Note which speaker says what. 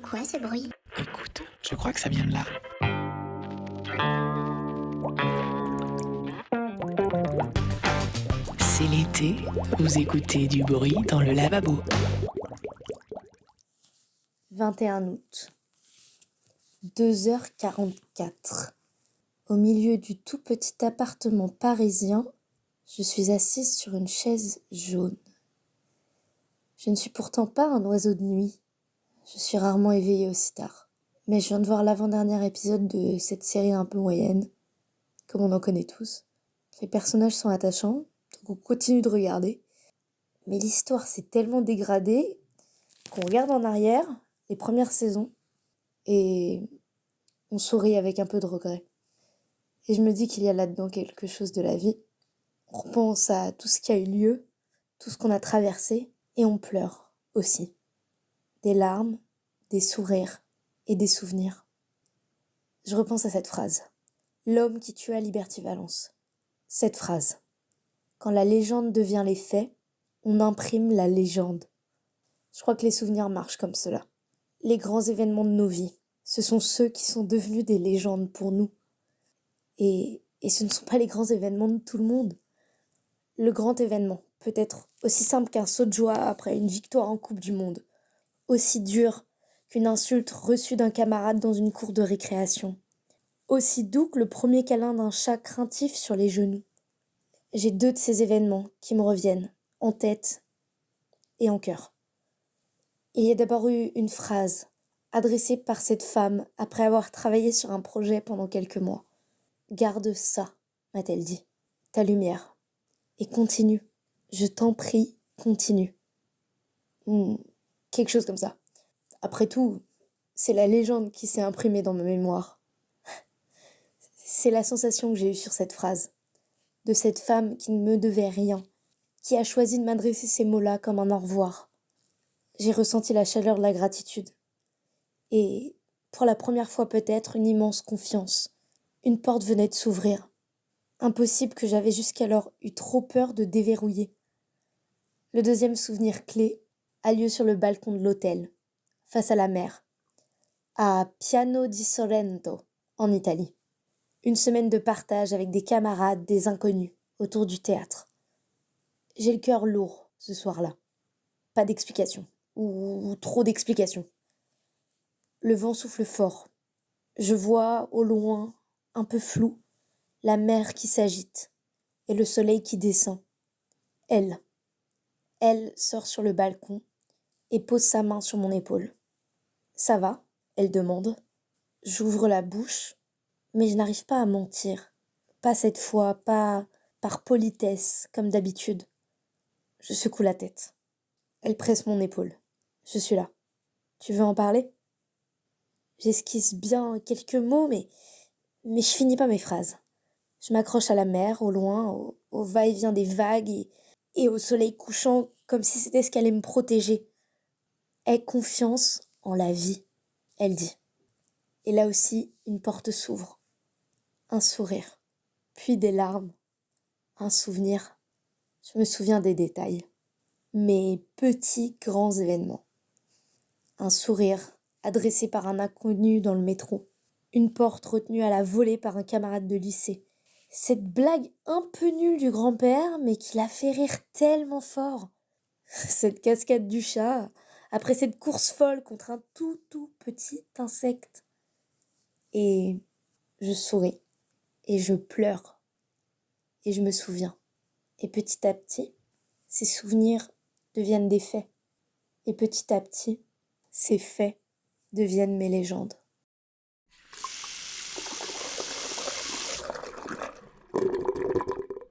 Speaker 1: quoi ce bruit?
Speaker 2: Écoute, je crois que ça vient de là. C'est l'été, vous écoutez du bruit dans le lavabo.
Speaker 3: 21 août, 2h44. Au milieu du tout petit appartement parisien, je suis assise sur une chaise jaune. Je ne suis pourtant pas un oiseau de nuit. Je suis rarement éveillée aussi tard. Mais je viens de voir l'avant-dernier épisode de cette série un peu moyenne, comme on en connaît tous. Les personnages sont attachants, donc on continue de regarder. Mais l'histoire s'est tellement dégradée qu'on regarde en arrière les premières saisons et on sourit avec un peu de regret. Et je me dis qu'il y a là-dedans quelque chose de la vie. On repense à tout ce qui a eu lieu, tout ce qu'on a traversé, et on pleure aussi. Des larmes, des sourires et des souvenirs. Je repense à cette phrase. L'homme qui tua Liberty Valance. Cette phrase. Quand la légende devient les faits, on imprime la légende. Je crois que les souvenirs marchent comme cela. Les grands événements de nos vies, ce sont ceux qui sont devenus des légendes pour nous. Et ce ne sont pas les grands événements de tout le monde. Le grand événement peut être aussi simple qu'un saut de joie après une victoire en Coupe du Monde, aussi dur qu'une insulte reçue d'un camarade dans une cour de récréation, aussi doux que le premier câlin d'un chat craintif sur les genoux. J'ai 2 de ces événements qui me reviennent, en tête et en cœur. Il y a d'abord eu une phrase adressée par cette femme après avoir travaillé sur un projet pendant quelques mois. « Garde ça », m'a-t-elle dit, « ta lumière. Et continue. Je t'en prie, continue. » Quelque chose comme ça. Après tout, c'est la légende qui s'est imprimée dans ma mémoire. C'est la sensation que j'ai eue sur cette phrase. De cette femme qui ne me devait rien, qui a choisi de m'adresser ces mots-là comme un au revoir. J'ai ressenti la chaleur de la gratitude. Et, pour la première fois peut-être, une immense confiance. Une porte venait de s'ouvrir. Impossible que j'avais jusqu'alors eu trop peur de déverrouiller. Le deuxième souvenir clé a lieu sur le balcon de l'hôtel, face à la mer, à Piano di Sorrento, en Italie. Une semaine de partage avec des camarades, des inconnus, autour du théâtre. J'ai le cœur lourd ce soir-là. Pas d'explication, ou trop d'explications. Le vent souffle fort. Je vois, au loin, un peu flou, la mer qui s'agite et le soleil qui descend. Elle sort sur le balcon et pose sa main sur mon épaule. « Ça va ?» elle demande. J'ouvre la bouche, mais je n'arrive pas à mentir. Pas cette fois, pas par politesse, comme d'habitude. Je secoue la tête. Elle presse mon épaule. Je suis là. Tu veux en parler ? J'esquisse bien quelques mots, mais je finis pas mes phrases. Je m'accroche à la mer, au loin, au va-et-vient des vagues et au soleil couchant, comme si c'était ce qui allait me protéger. Aie confiance en la vie, elle dit. Et là aussi, une porte s'ouvre. Un sourire, puis des larmes, un souvenir. Je me souviens des détails. Mes petits grands événements. Un sourire adressé par un inconnu dans le métro. Une porte retenue à la volée par un camarade de lycée. Cette blague un peu nulle du grand-père, mais qui l'a fait rire tellement fort. Cette cascade du chat, après cette course folle contre un tout petit insecte. Et je souris, et je pleure, et je me souviens. Et petit à petit, ces souvenirs deviennent des faits. Et petit à petit, ces faits deviennent mes légendes.